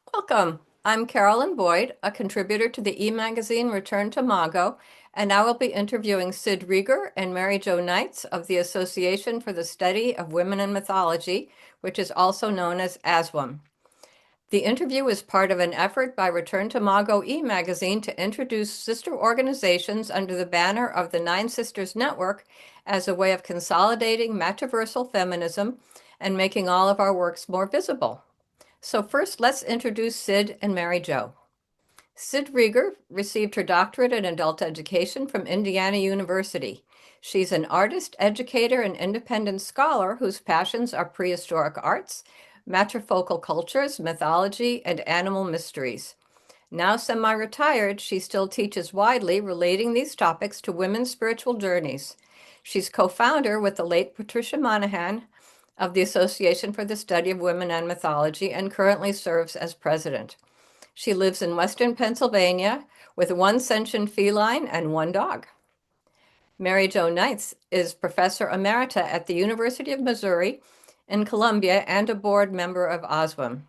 Welcome. I'm Carolyn Boyd, a contributor to the e-magazine Return to Mago, and I will be interviewing Sid Rieger and Mary Jo Knights of the Association for the Study of Women in Mythology, which is also known as ASWM. The interview is part of an effort by Return to Mago e-magazine to introduce sister organizations under the banner of the Nine Sisters Network as a way of consolidating matriversal feminism and making all of our works more visible. So first, let's introduce Sid and Mary Jo. Sid Rieger received her doctorate in adult education from Indiana University. She's an artist, educator, and independent scholar whose passions are prehistoric arts, matrifocal cultures, mythology, and animal mysteries. Now semi-retired, she still teaches widely, relating these topics to women's spiritual journeys. She's co-founder with the late Patricia Monahan of the Association for the Study of Women and Mythology and currently serves as president. She lives in Western Pennsylvania with one sentient feline and one dog. Mary Jo Knights is professor emerita at the University of Missouri in Columbia and a board member of ASWM.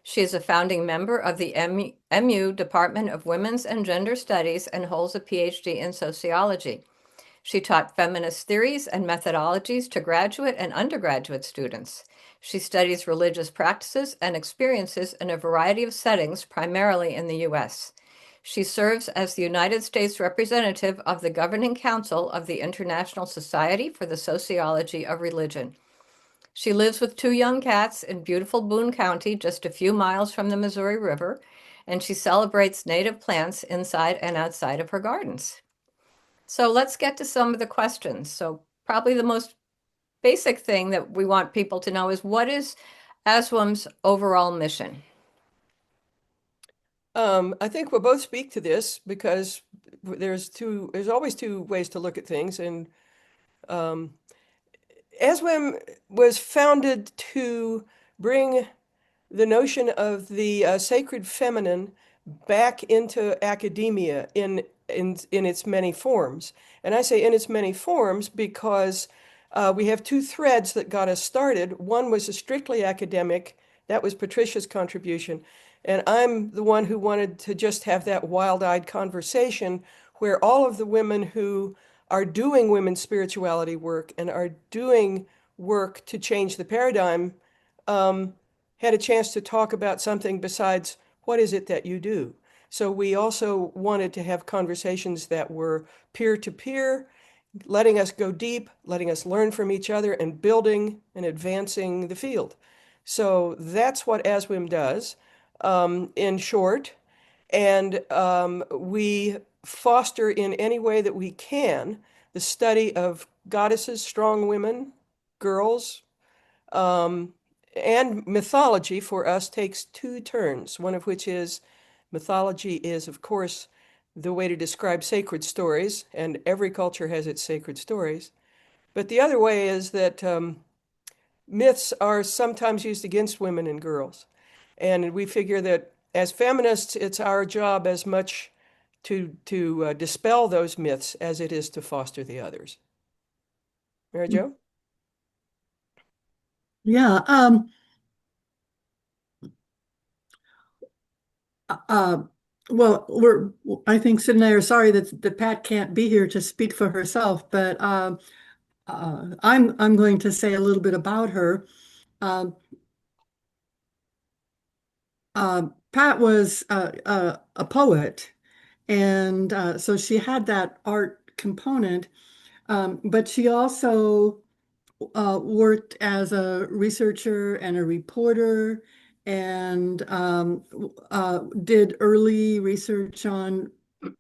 She is a founding member of the MU Department of Women's and Gender Studies and holds a PhD in sociology. She taught feminist theories and methodologies to graduate and undergraduate students. She studies religious practices and experiences in a variety of settings, primarily in the U.S. She serves as the United States representative of the Governing Council of the International Society for the Sociology of Religion. She lives with two young cats in beautiful Boone County, just a few miles from the Missouri River, and she celebrates native plants inside and outside of her gardens. So let's get to some of the questions. So probably the most basic thing that we want people to know is, what is ASWM's overall mission? I think we'll both speak to this because there's always two ways to look at things, and um, ASWM was founded to bring the notion of the sacred feminine back into academia in its many forms. And I say in its many forms because we have two threads that got us started. One was a strictly academic, that was Patricia's contribution. And I'm the one who wanted to just have that wild-eyed conversation where all of the women who are doing women's spirituality work and are doing work to change the paradigm had a chance to talk about something besides what is it that you do. So we also wanted to have conversations that were peer-to-peer, letting us go deep, letting us learn from each other, and building and advancing the field. So that's what ASWM does, in short. And we foster in any way that we can the study of goddesses, strong women, girls, um, and mythology for us takes two turns, one of which is mythology is, of course, the way to describe sacred stories, and every culture has its sacred stories. But the other way is that myths are sometimes used against women and girls. And we figure that as feminists, it's our job as much to dispel those myths as it is to foster the others. Mary Jo? Yeah. Uh, well, I think Sid and I are sorry that Pat can't be here to speak for herself, but I'm going to say a little bit about her. Um, Pat was a poet, and so she had that art component, but she also worked as a researcher and a reporter and did early research on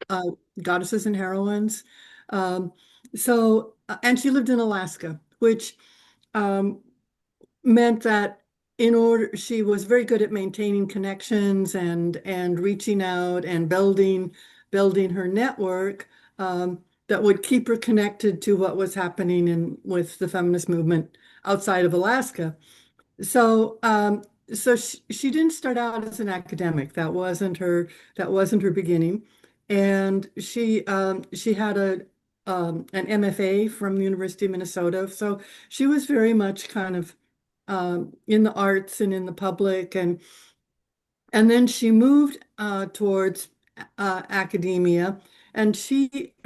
uh, goddesses and heroines. Um, and she lived in Alaska, which um, meant that she was very good at maintaining connections and reaching out and building her network that would keep her connected to what was happening with the feminist movement outside of Alaska. So she didn't start out as an academic. That wasn't her beginning. And she had an MFA from the University of Minnesota. So she was very much kind of in the arts and in the public, and then she moved towards academia, and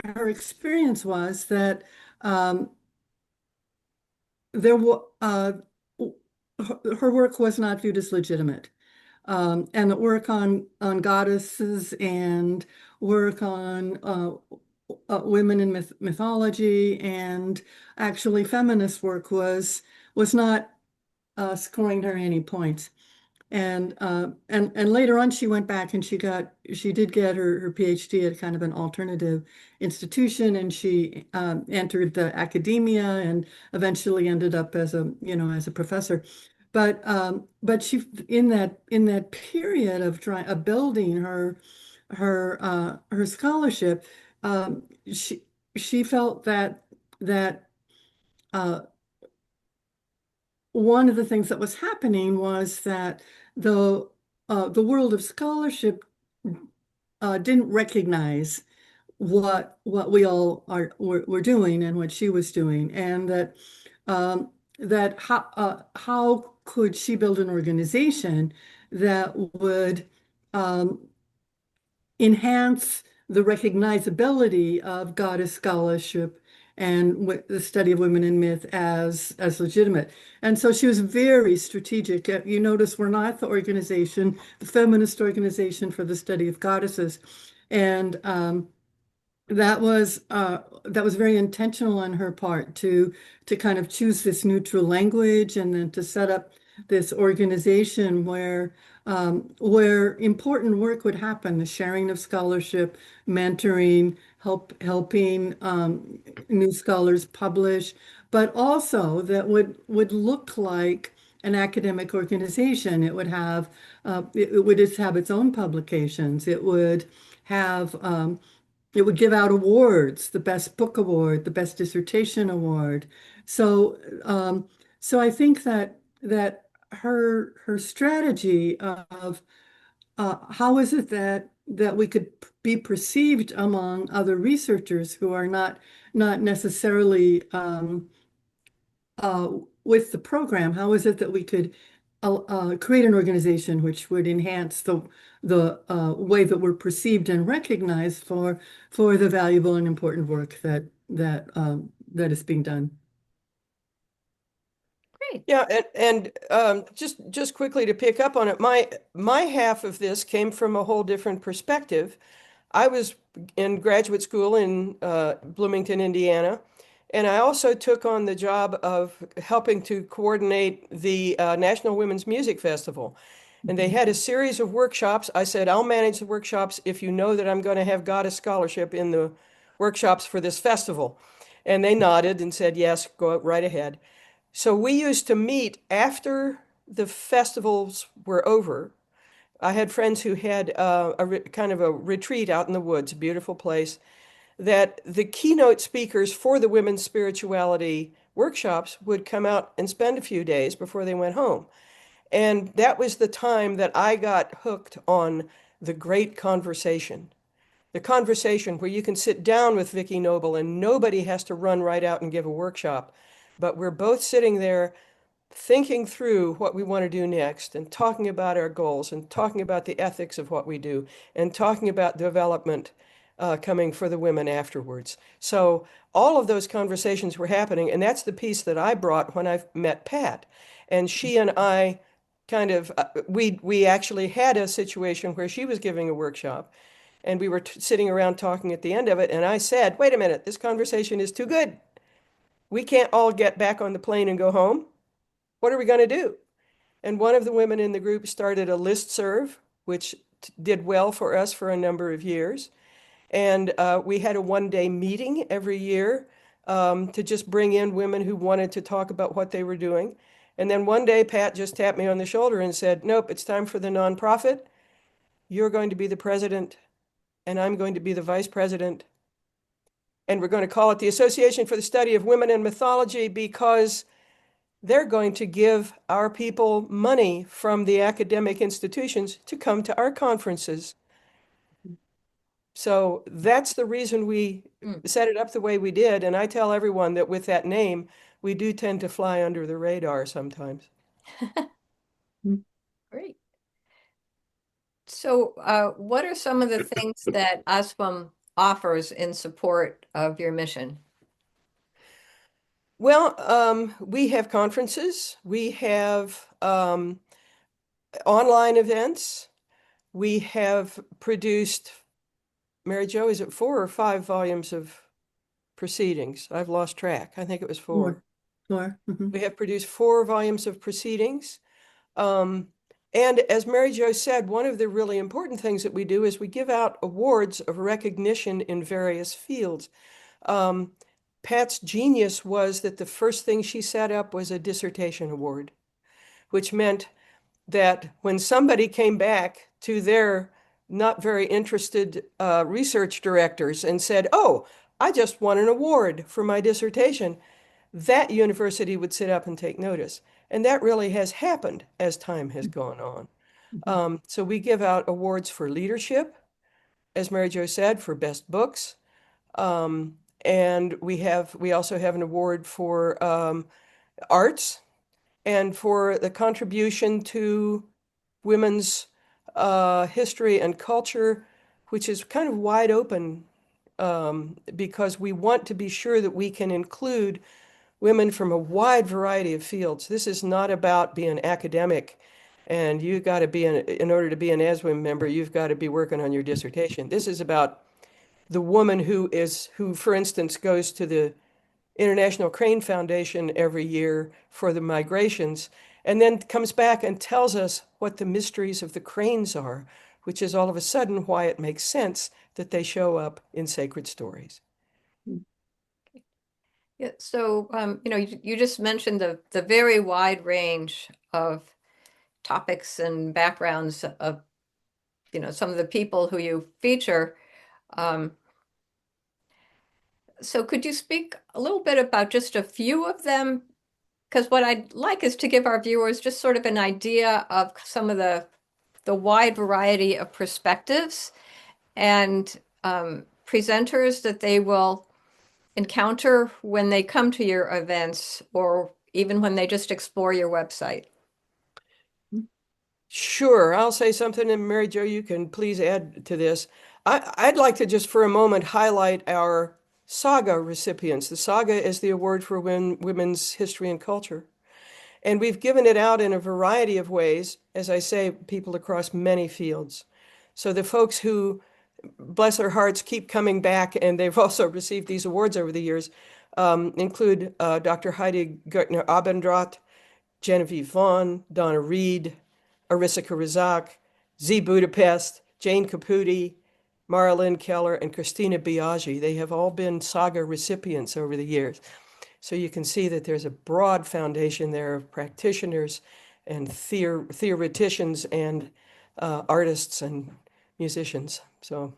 her experience was that um, there was her work was not viewed as legitimate. And the work on goddesses and work on women in mythology and actually feminist work was not scoring her any points. And later on she went back and she did get her PhD at kind of an alternative institution, and she entered the academia and eventually ended up as as a professor. But she in that period of trying of building her scholarship, um, she she felt that uh, one of the things that was happening was that the world of scholarship didn't recognize what we all were doing and what she was doing, and that how could she build an organization that would um, enhance the recognizability of goddess scholarship and the study of women in myth as legitimate. And so she was very strategic. You notice we're not the organization, the feminist organization for the study of goddesses. And that was very intentional on her part to kind of choose this neutral language and then to set up this organization where important work would happen, the sharing of scholarship, mentoring, helping new scholars publish, but also that would look like an academic organization. It would just have its own publications. Have it would give out awards, the best book award, the best dissertation award. So, so I think that her strategy of how is it that we could be perceived among other researchers who are not necessarily uh, with the program, how is it that we could create an organization which would enhance the way that we're perceived and recognized for the valuable and important work that is being done. Great. Yeah, and just quickly to pick up on it, my half of this came from a whole different perspective. I was in graduate school in Bloomington, Indiana, and I also took on the job of helping to coordinate the National Women's Music Festival. And they had a series of workshops. I said, I'll manage the workshops if you know that I'm going to have goddess scholarship in the workshops for this festival. And they nodded and said, yes, go right ahead. So we used to meet after the festivals were over. I had friends who had kind of a retreat out in the woods, a beautiful place, that the keynote speakers for the women's spirituality workshops would come out and spend a few days before they went home. And that was the time that I got hooked on the great conversation. The conversation where you can sit down with Vicki Noble and nobody has to run right out and give a workshop, but we're both sitting there thinking through what we want to do next and talking about our goals and talking about the ethics of what we do and talking about development coming for the women afterwards. So all of those conversations were happening, and that's the piece that I brought when I met Pat. And she and I kind of we actually had a situation where she was giving a workshop and we were sitting around talking at the end of it, and I said, wait a minute, this conversation is too good. We can't all get back on the plane and go home. What are we going to do? And one of the women in the group started a listserv, which did well for us for a number of years. And we had a one-day meeting every year to just bring in women who wanted to talk about what they were doing. And then one day, Pat just tapped me on the shoulder and said, nope, it's time for the nonprofit. You're going to be the president, and I'm going to be the vice president. And we're going to call it the Association for the Study of Women in Mythology because they're going to give our people money from the academic institutions to come to our conferences. So that's the reason we set it up the way we did. And I tell everyone that with that name, we do tend to fly under the radar sometimes. Great. So, what are some of the things that ASWM offers in support of your mission? Well, we have conferences, we have online events, we have produced, Mary Jo, is it 4 or 5 volumes of proceedings? I've lost track. I think it was Four, 4. four. We have produced 4 volumes of proceedings. Um, and as Mary Jo said, one of the really important things that we do is we give out awards of recognition in various fields. Um, Pat's genius was that the first thing she set up was a dissertation award, which meant that when somebody came back to their not very interested research directors and said, "Oh, I just won an award for my dissertation," that university would sit up and take notice. And that really has happened as time has gone on. Mhm. So we give out awards for leadership, as Mary Jo said, for best books. And we also have an award for arts and for the contribution to women's history and culture, which is kind of wide open because we want to be sure that we can include women from a wide variety of fields. This is not about being academic and you got to be in order to be an ASWM member, you've got to be working on your dissertation. This is about the woman who, for instance, goes to the International Crane Foundation every year for the migrations, and then comes back and tells us what the mysteries of the cranes are, which is all of a sudden why it makes sense that they show up in sacred stories. Yeah, so you just mentioned the very wide range of topics and backgrounds of some of the people who you feature. Um, so could you speak a little bit about just a few of them? Because what I'd like is to give our viewers just sort of an idea of some of the wide variety of perspectives and presenters that they will encounter when they come to your events or even when they just explore your website. Sure, I'll say something, and Mary Jo, you can please add to this. I'd like to just for a moment highlight our SAGA recipients. The SAGA is the award for women's history and culture. And we've given it out in a variety of ways, as I say, people across many fields. So the folks who, bless their hearts, keep coming back, and they've also received these awards over the years, include Dr. Heidi Gertner-Abendroth, Genevieve Vaughn, Donna Reed, Arissa Razak, Z Budapest, Jane Caputi, Marilyn Keller, and Christina Biaggi. They have all been SAGA recipients over the years. So you can see that there's a broad foundation there of practitioners and theoreticians and artists and musicians. So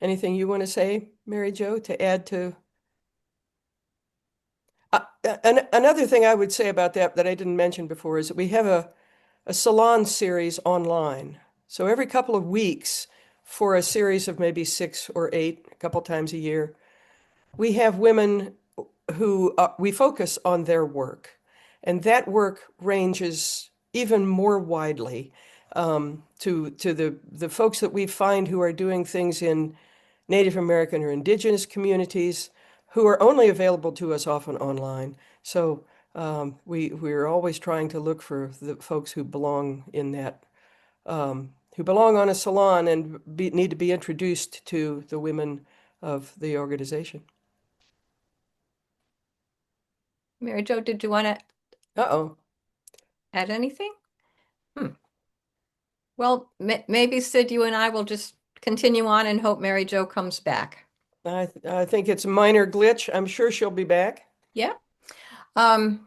anything you want to say, Mary Jo, to add to? Another thing I would say about that I didn't mention before is that we have a salon series online. So every couple of weeks for a series of maybe 6 or 8, a couple times a year, we have women who we focus on their work. And that work ranges even more widely to the folks that we find who are doing things in Native American or indigenous communities who are only available to us often online. So we're always trying to look for the folks who belong in that, who belong on a salon and need to be introduced to the women of the organization. Mary Jo, did you want to Uh-oh. add anything? Hmm. Well, maybe Sid, you and I will just continue on and hope Mary Jo comes back. I think it's a minor glitch. I'm sure she'll be back. Yeah. Um,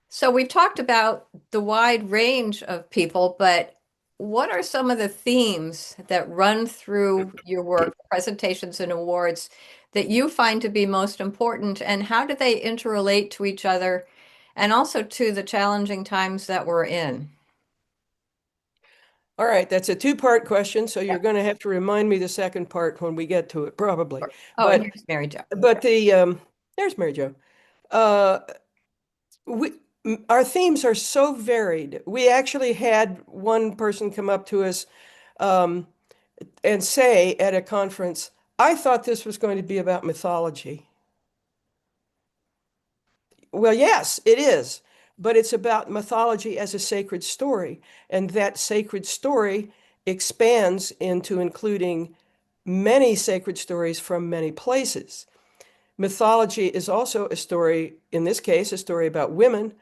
so we've talked about the wide range of people, but what are some of the themes that run through your work, presentations and awards that you find to be most important, and how do they interrelate to each other and also to the challenging times that we're in? All right, that's a two-part question, so Yeah. you're going to have to remind me the second part when we get to it, probably. Oh, and But here's Mary Jo. but there's Mary Jo. Uh, we our themes are so varied. We actually had one person come up to us um, and say at a conference, I thought this was going to be about mythology. Well, yes, it is, but it's about mythology as a sacred story, and that sacred story expands into including many sacred stories from many places. Mythology is also a story, in this case, a story about women,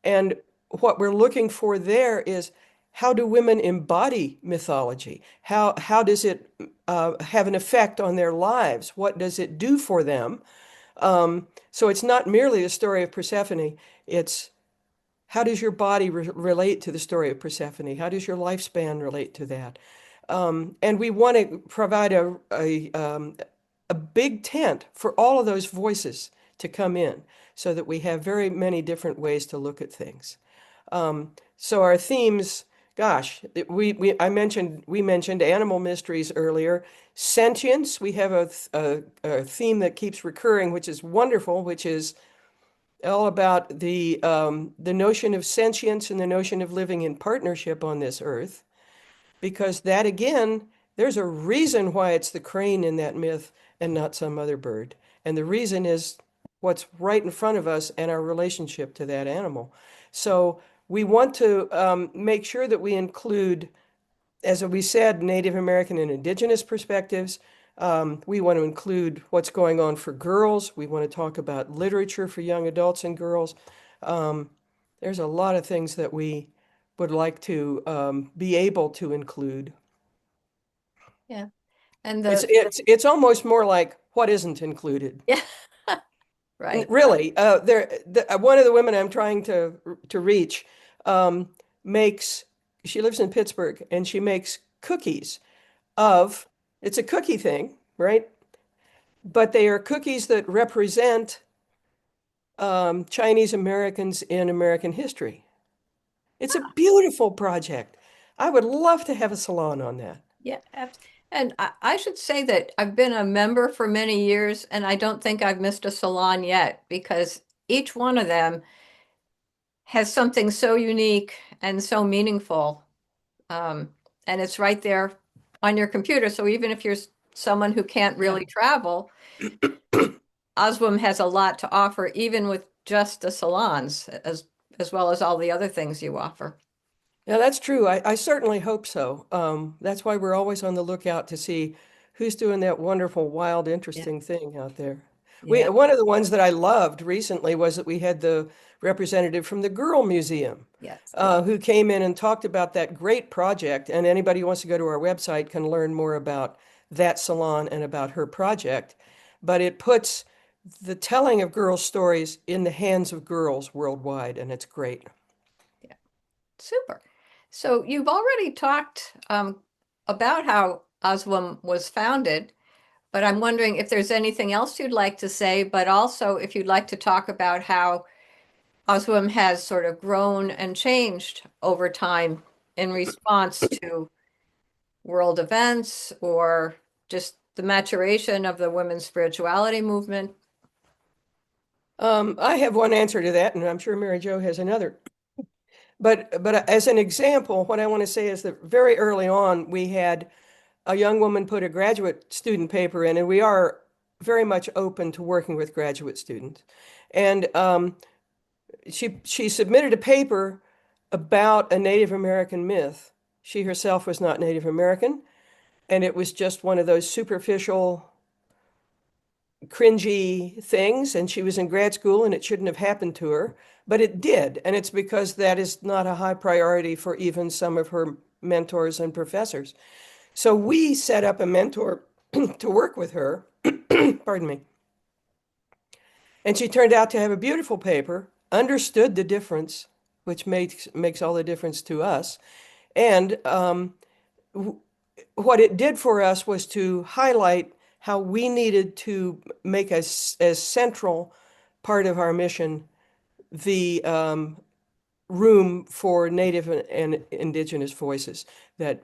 and what we're looking for there is how do women embody mythology? How does it have an effect on their lives? What does it do for them? So it's not merely a story of Persephone. It's how does your body relate to the story of Persephone? How does your lifespan relate to that? And we want to provide a big tent for all of those voices to come in so that we have very many different ways to look at things. So our themes, gosh, we mentioned animal mysteries earlier. Sentience, we have a theme that keeps recurring, which is wonderful, which is all about the notion of sentience and the notion of living in partnership on this earth, because that again, there's a reason why it's the crane in that myth and not some other bird. And the reason is what's right in front of us and our relationship to that animal. So we want to make sure that we include, as we said, Native American and Indigenous perspectives. We want to include what's going on for girls. We want to talk about literature for young adults and girls. Um, there's a lot of things that we would like to be able to include. Yeah. And It's almost more like what isn't included. yeah, right. Really, one of the women I'm trying to reach um, makes. She lives in Pittsburgh, and she makes cookies of. It's a cookie thing, right? But they are cookies that represent Chinese Americans in American history. It's a beautiful project. I would love to have a salon on that. Yeah. And I should say that I've been a member for many years, and I don't think I've missed a salon yet because each one of them has something so unique and so meaningful. Um, and it's right there on your computer. So even if you're someone who can't Yeah. really travel, ASWM has a lot to offer, even with just the salons, as well as all the other things you offer. Yeah, that's true. I certainly hope so. That's why we're always on the lookout to see who's doing that wonderful, wild, Yeah. interesting thing out there. Yeah. One of the ones that I loved recently was that we had the representative from the Girl Museum Yes. who came in and talked about that great project. And anybody who wants to go to our website can learn more about that salon and about her project. But it puts the telling of girls' stories in the hands of girls worldwide, and it's great. Yeah. Super. So you've already talked about how ASWM was founded, but I'm wondering if there's anything else you'd like to say, but also if you'd like to talk about how ASWM has sort of grown and changed over time in response to world events or just the maturation of the women's spirituality movement. I have one answer to that, and I'm sure Mary Jo has another. But as an example, what I want to say is that very early on, we had a young woman put a graduate student paper in, and we are very much open to working with graduate students. And she submitted a paper about a Native American myth. She herself was not Native American, and it was just one of those superficial, cringy things. And she was in grad school, and it shouldn't have happened to her, but it did. And it's because that is not a high priority for even some of her mentors and professors. So we set up a mentor to work with her. Pardon me. And she turned out to have a beautiful paper, understood the difference, which makes all the difference to us. And what it did for us was to highlight how we needed to make as central part of our mission the room for Native and Indigenous voices. That,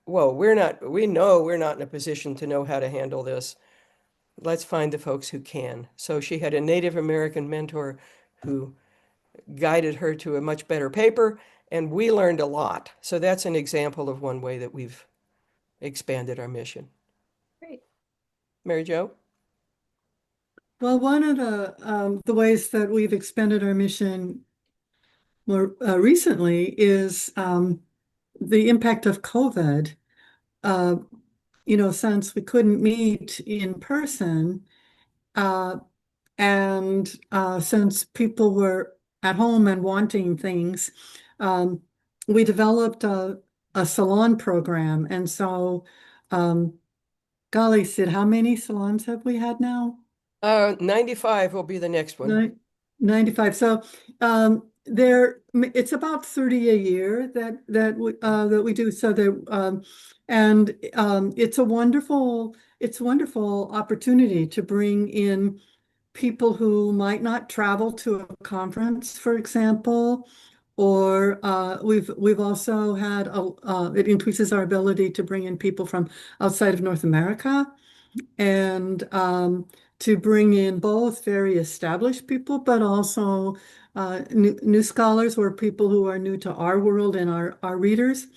whoa, we know we're not in a position to know how to handle this. Let's find the folks who can. So she had a Native American mentor who guided her to a much better paper, and we learned a lot. So that's an example of one way that we've expanded our mission. Great. Mary Jo? Well, one of the ways that we've expanded our mission more recently is the impact of COVID. Uh, since we couldn't meet in person, uh, and since people were at home and wanting things, um, we developed a salon program. And so, um, golly, Sid, how many salons have we had now? 95 will be the next one. 95. So it's about 30 a year that we do. So it's a wonderful opportunity to bring in people who might not travel to a conference, for example, or we've also had it increases our ability to bring in people from outside of North America and to bring in both very established people, but also new scholars or people who are new to our world and our readers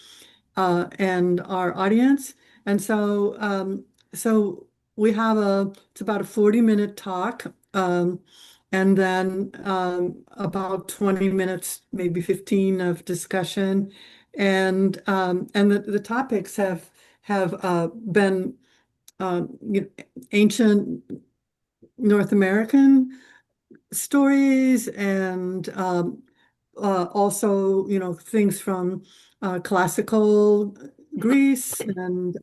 and our audience. And so we have it's about a 40-minute talk, and then about 20 minutes, maybe 15 of discussion. And the topics have been ancient North American stories and also, things from classical Greece and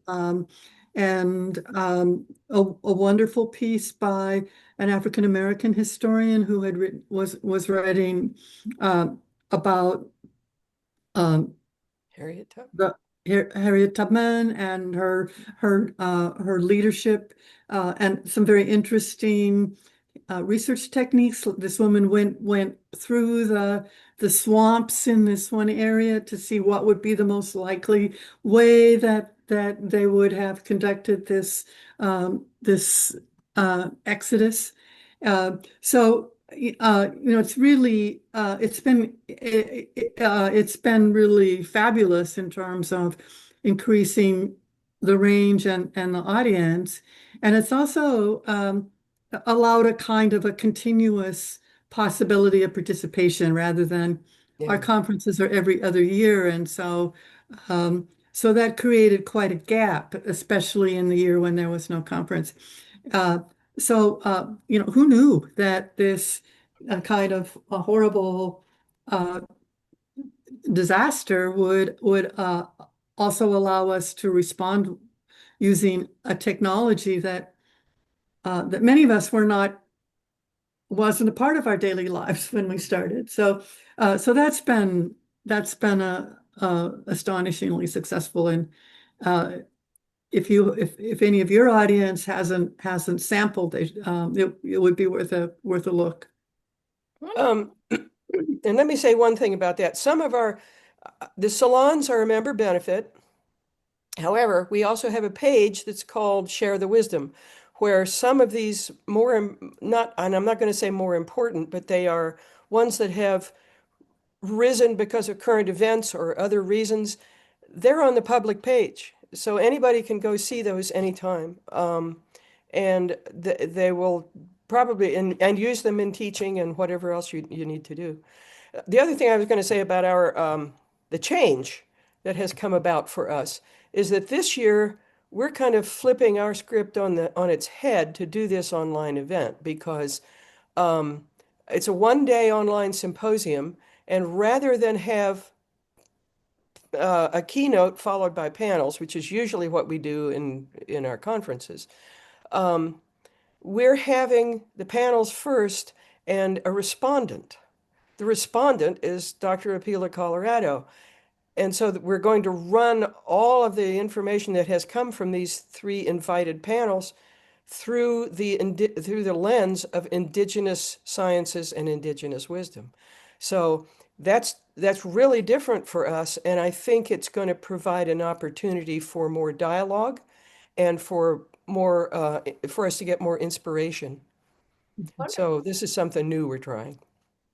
a wonderful piece by an African American historian who was writing uh, about um, Harriet Tubman. the Harriet Tubman and her leadership and some very interesting research techniques. This woman went through the swamps in this one area to see what would be the most likely way that they would have conducted this exodus. It's really it's been really fabulous in terms of increasing the range and the audience, and it's also allowed a kind of a continuous possibility of participation rather than our Yeah. conferences are every other year, and so that created quite a gap, especially in the year when there was no conference. Uh, who knew that this kind of a horrible uh, disaster would also allow us to respond using a technology that many of us wasn't a part of our daily lives when we started. So that's been a astonishingly successful. And if any of your audience hasn't sampled, it would be worth a look. Um, and let me say one thing about that. The salons are a member benefit. However, we also have a page that's called Share the Wisdom, where some of these not, and I'm not going to say more important, but they are ones that have risen because of current events or other reasons. They're on the public page. So anybody can go see those anytime. And they will probably, and use them in teaching and whatever else you need to do. The other thing I was going to say about the change that has come about for us is that this year we're kind of flipping our script on its head to do this online event because it's a one-day online symposium, and rather than have a keynote followed by panels, which is usually what we do in our conferences, we're having the panels first and a respondent. The respondent is Dr. Apila Colorado. And so we're going to run all of the information that has come from these three invited panels through the lens of indigenous sciences and indigenous wisdom. So that's really different for us, and I think it's going to provide an opportunity for more dialogue and for us to get more inspiration. Wonderful. So this is something new we're trying.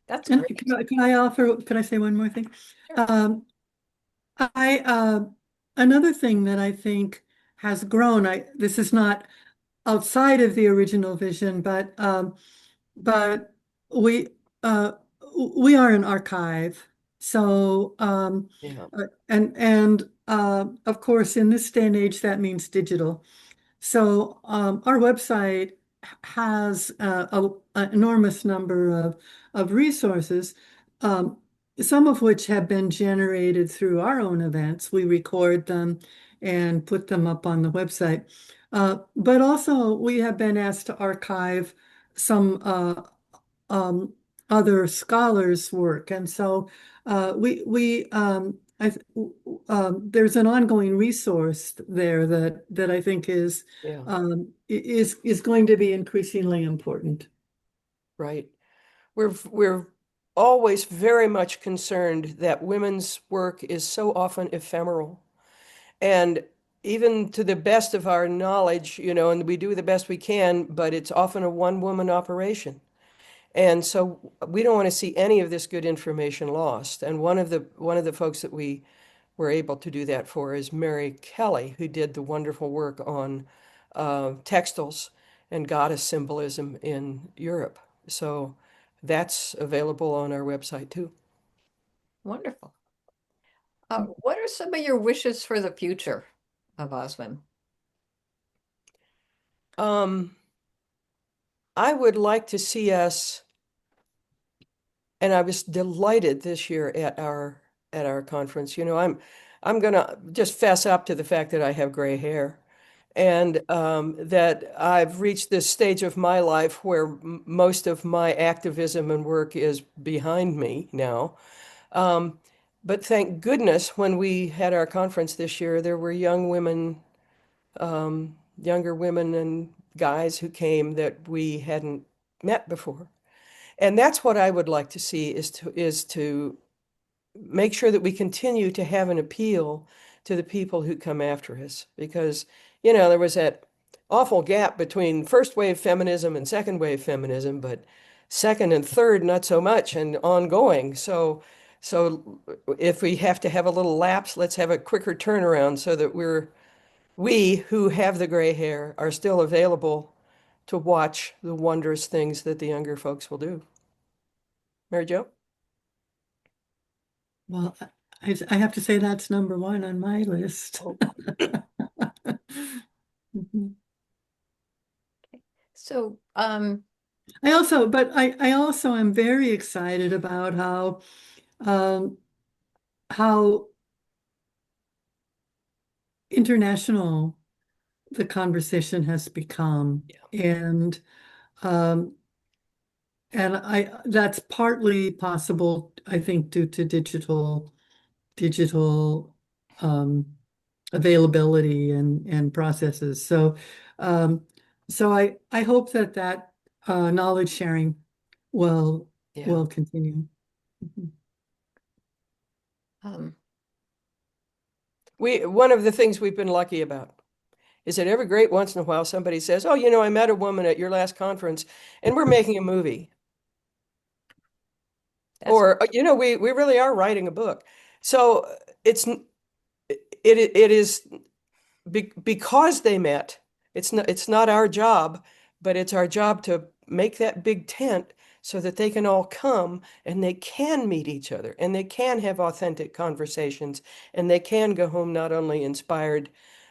That's And great. can I say one more thing? Sure. Um, I another thing that I think has grown, this is not outside of the original vision, but we uh, we are an archive. So Yeah. of course in this day and age that means digital. So our website has an enormous number of resources, um, some of which have been generated through our own events. We record them and put them up on the website. But also we have been asked to archive some um, other scholars' work. And so we there's an ongoing resource there that I think Yeah. is going to be increasingly important. Right. We're always very much concerned that women's work is so often ephemeral. And even to the best of our knowledge, and we do the best we can, but it's often a one-woman operation. And so we don't want to see any of this good information lost. And one of the folks that we were able to do that for is Mary Kelly, who did the wonderful work on textiles and goddess symbolism in Europe. So that's available on our website too. Wonderful. What are some of your wishes for the future of OSWIM? Um, I would like to see us, and I was delighted this year at our conference. I'm gonna just fess up to the fact that I have gray hair, and that I've reached this stage of my life where most of my activism and work is behind me now. Um, but thank goodness, when we had our conference this year, there were younger women and guys who came that we hadn't met before. And that's what I would like to see is to make sure that we continue to have an appeal to the people who come after us. Because, there was that awful gap between first wave feminism and second wave feminism, but second and third, not so much, and ongoing. So if we have to have a little lapse, let's have a quicker turnaround so that we who have the gray hair are still available to watch the wondrous things that the younger folks will do. Mary Jo? Well, I have to say that's number one on my list. Oh, Mhm. So, I also am very excited about um, how international the conversation has become. yeah, Um, and that's partly possible, I think, due to digital um, availability and processes. Um, so I hope that knowledge sharing will yeah. will continue. Mhm. um, One of the things we've been lucky about is that every great once in a while somebody says, "Oh, I met a woman at your last conference, and we're making a movie," that's or we really are writing a book. So it is because they met. It's not our job, but it's our job to make that big tent so that they can all come and they can meet each other and they can have authentic conversations and they can go home not only inspired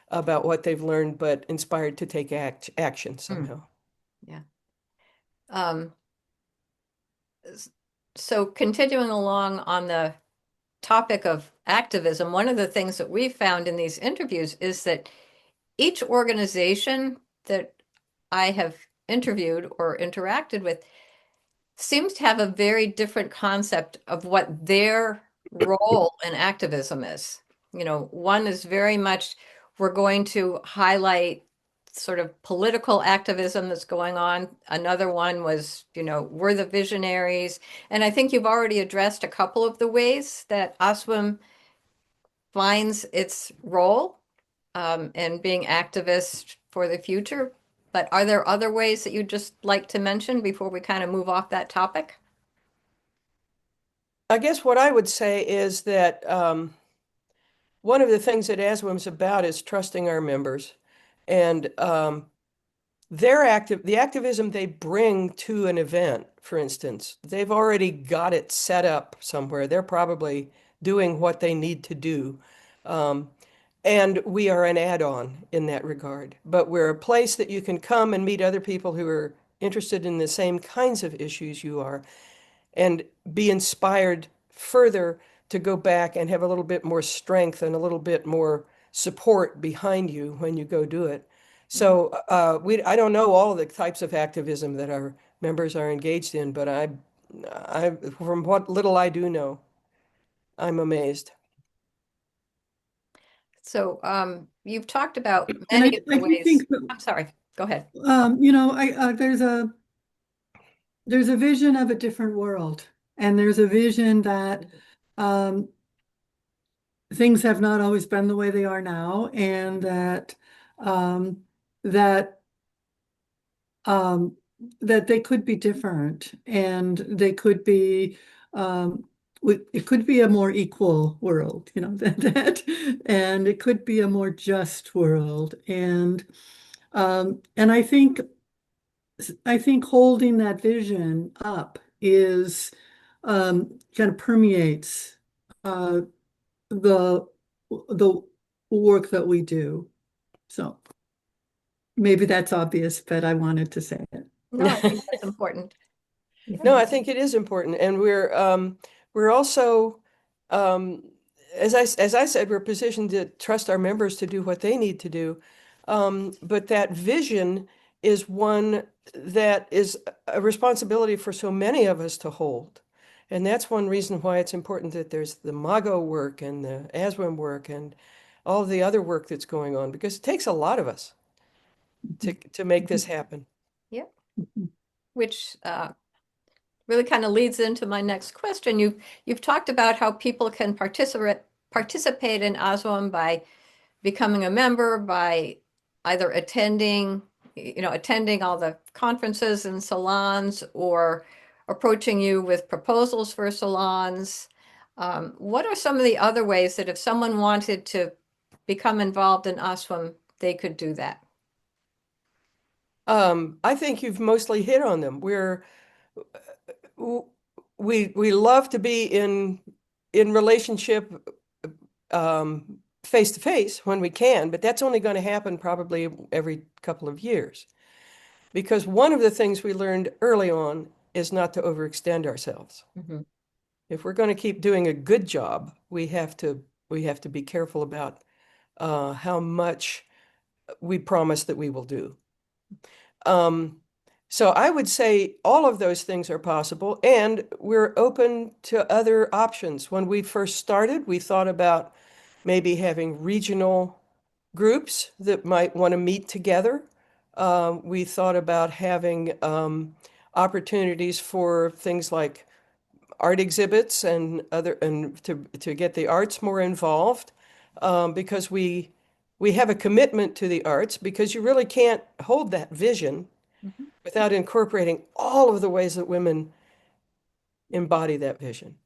about what they've learned, but inspired to take action mm, somehow. yeah. Um, s- so continuing along on the topic of activism, one of the things that we found in these interviews is that each organization that I have interviewed or interacted with seems to have a very different concept of what their role in activism is. One is very much we're going to highlight sort of political activism that's going on. Another one was, we're the visionaries. And I think you've already addressed a couple of the ways that OSWIM finds its role in being activist for the future. But are there other ways that you'd just like to mention before we kind of move off that topic? I guess what I would say is that one of the things that ASWM's about is trusting our members and the activism they bring to an event, for instance, they've already got it set up somewhere. They're probably doing what they need to do. Um, and we are an add-on in that regard. But we're a place that you can come and meet other people who are interested in the same kinds of issues you are and be inspired further to go back and have a little bit more strength and a little bit more support behind you when you go do it. Mhm. So I don't know all of the types of activism that our members are engaged in, but from what little I do know, I'm amazed. So you've talked about And many of I the do ways. think that, I'm sorry, go ahead. there's a vision of a different world, and there's a vision that um, things have not always been the way they are now, and um, that um, that they could be different, and they could be um, it could be a more equal world, and it could be a more just world, and I think holding that vision up is kind of permeates uh, the the work that we do. So maybe that's obvious, but I wanted to say it. No, I think that's important. Yeah. No, I think it is important, and we're also um, as I said, we're positioned to trust our members to do what they need to do. But that vision is one that is a responsibility for so many of us to hold. And that's one reason why it's important that there's the MAGO work and the ASWM work and all the other work that's going on, because it takes a lot of us to make this happen. Yeah. Which really kind of leads into my next question. You've talked about how people can participate in ASWM by becoming a member, by either attending all the conferences and salons, or approaching you with proposals for salons. What are some of the other ways that if someone wanted to become involved in ASWM, they could do that? I think you've mostly hit on them. We love to be in relationship face to face when we can, but that's only going to happen probably every couple of years. Because one of the things we learned early on is not to overextend ourselves. Mhm. If we're going to keep doing a good job, we have to be careful about how much we promise that we will do. Um, so I would say all of those things are possible, and we're open to other options. When we first started, we thought about maybe having regional groups that might want to meet together. We thought about having opportunities for things like art exhibits and to get the arts more involved, because we have a commitment to the arts, because you really can't hold that vision Mhm. without incorporating all of the ways that women embody that vision.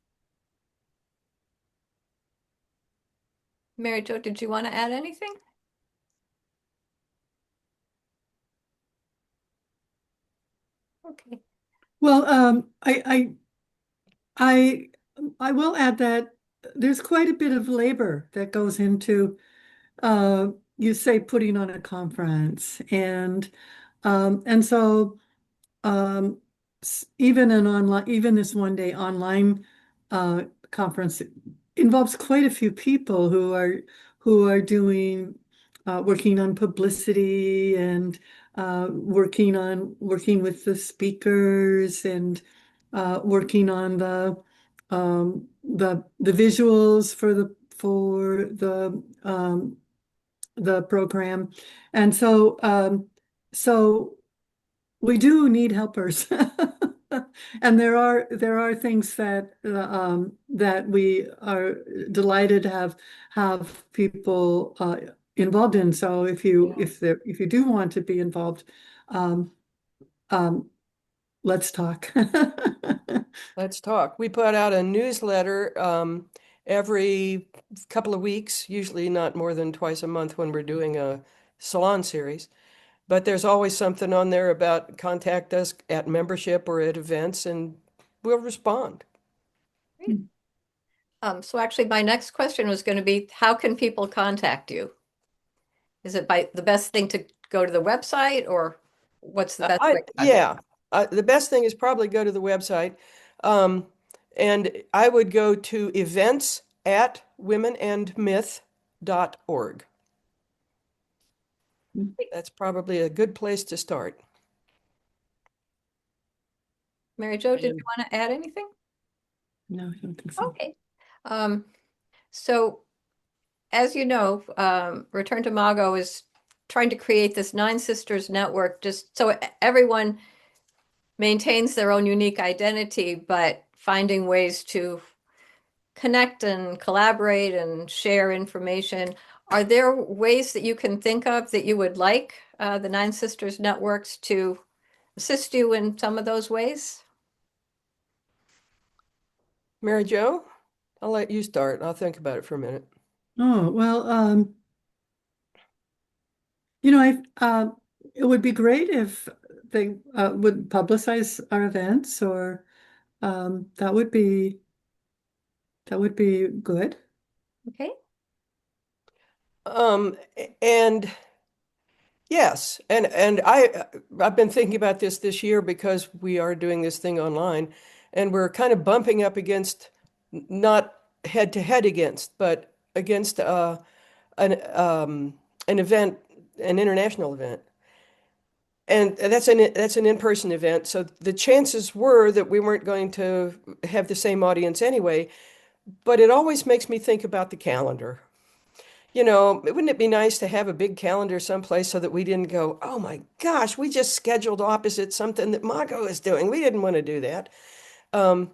Mary Jo, did you want to add anything? Okay. Well, I, I will add that there's quite a bit of labor that goes into, you say, putting on a conference, and so um, even this one day online conference involves quite a few people who are doing working on publicity and working with the speakers and working on the visuals for the program, and so we do need helpers. And there are things that we are delighted to have people involved in. So if you do want to be involved, um, um, let's talk. Let's talk. We put out a newsletter every couple of weeks, usually not more than twice a month when we're doing a salon series. But there's always something on there about contact us at membership or at events, and we'll respond. Great. So actually, my next question was going to be, how can people contact you? Is it by the best thing to go to the website, or what's the best way to contact? Yeah, the best thing is probably go to the website. Um, and I would go to events at womenandmyth.org. That's probably a good place to start. Mary Jo, did you want to add anything? No, I don't think so. Okay. Um, so as you know, Return to Mago is trying to create this Nine Sisters network just so everyone maintains their own unique identity, but finding ways to connect and collaborate and share information. Are there ways that you can think of that you would like the Nine Sisters networks to assist you in some of those ways? Mary Jo, I'll let you start. I'll think about it for a minute. Oh, well, it would be great if they would publicize our events, or that would be good. Okay. And yes, and I've been thinking about this year because we are doing this thing online, and we're kind of bumping up against not head to head against, but against an event, an international event. And that's an in-person event, so the chances were that we weren't going to have the same audience anyway, but it always makes me think about the calendar. Wouldn't it be nice to have a big calendar someplace so that we didn't go, oh my gosh, we just scheduled opposite something that Mago is doing. We didn't want to do that. Um,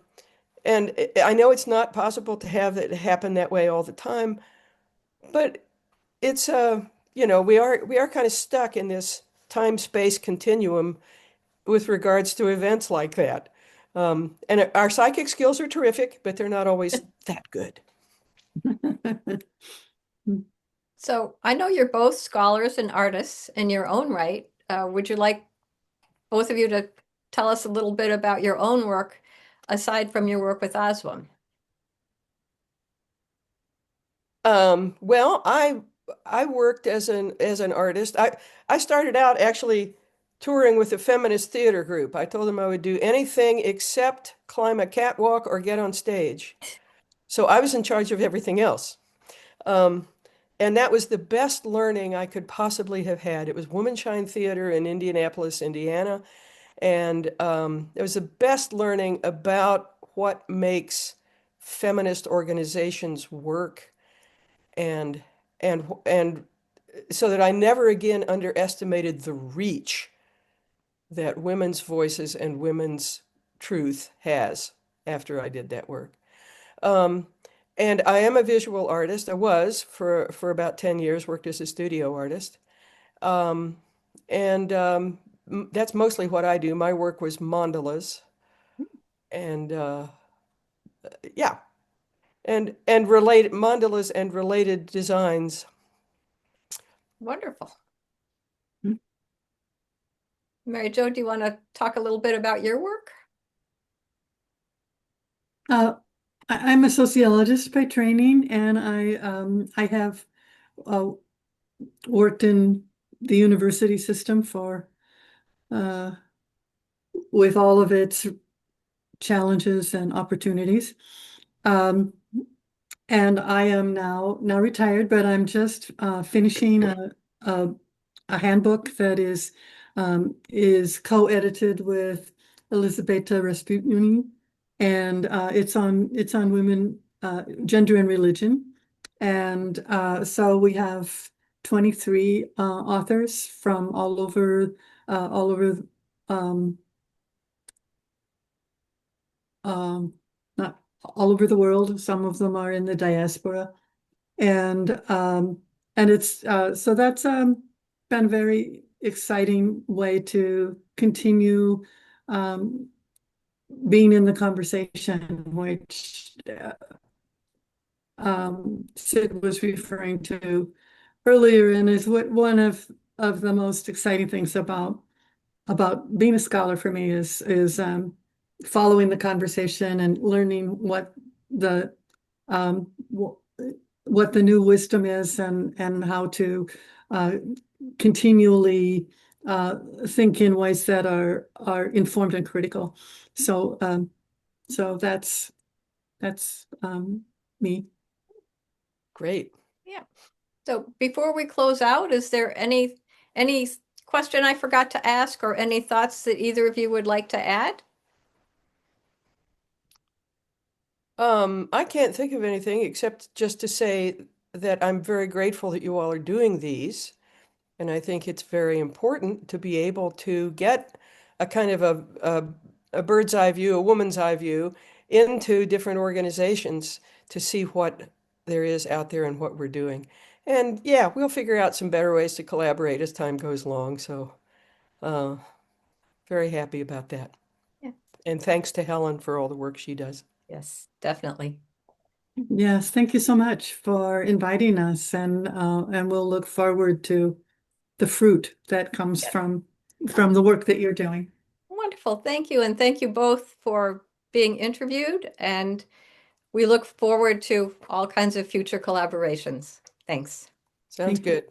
and I know it's not possible to have it happen that way all the time, but it's we are kind of stuck in this time-space continuum with regards to events like that. And our psychic skills are terrific, but they're not always that good. So I know you're both scholars and artists in your own right. Would you like both of you to tell us a little bit about your own work aside from your work with ASWM? Well, I worked as an artist. I started out actually touring with a feminist theater group. I told them I would do anything except climb a catwalk or get on stage. So I was in charge of everything else. Um, and that was the best learning I could possibly have had. It was Womanshine Theater in Indianapolis, Indiana. And it was the best learning about what makes feminist organizations work, and and so that I never again underestimated the reach that women's voices and women's truth has after I did that work. Um, and I am a visual artist. I was for about 10 years, worked as a studio artist. Um, and that's mostly what I do. My work was mandalas, and yeah, and related mandalas and related designs. Wonderful. Mary Jo, do you want to talk a little bit about your work? I'm a sociologist by training, and I have uh, worked in the university system for with all of its challenges and opportunities. Um, and I am now retired, but I'm just finishing a a handbook that is co-edited with Elisabetta Rasputini, and it's on women, gender and religion, and so we have 23 authors from all over um, um, not all over the world. Some of them are in the diaspora, and it's so that's been a very exciting way to continue um, being in the conversation, which Sid was referring to earlier, and is what one of the most exciting things about being a scholar for me is following the conversation and learning the um, wh- what the new wisdom is and how to uh, continually think in ways that are informed and critical. So so that's me. Great. Yeah. So before we close out, is there any question I forgot to ask or any thoughts that either of you would like to add? I can't think of anything except just to say that I'm very grateful that you all are doing these. And I think it's very important to be able to get a kind of a bird's eye view, a woman's eye view into different organizations to see what there is out there and what we're doing. And yeah, we'll figure out some better ways to collaborate as time goes along. So, uh, very happy about that. Yeah. And thanks to Helen for all the work she does. Yes, definitely. Yes, thank you so much for inviting us, and we'll look forward to the fruit that comes Yeah. from the work that you're doing. Wonderful. Thank you. And thank you both for being interviewed. And we look forward to all kinds of future collaborations. Thanks. Sounds Thank you. good.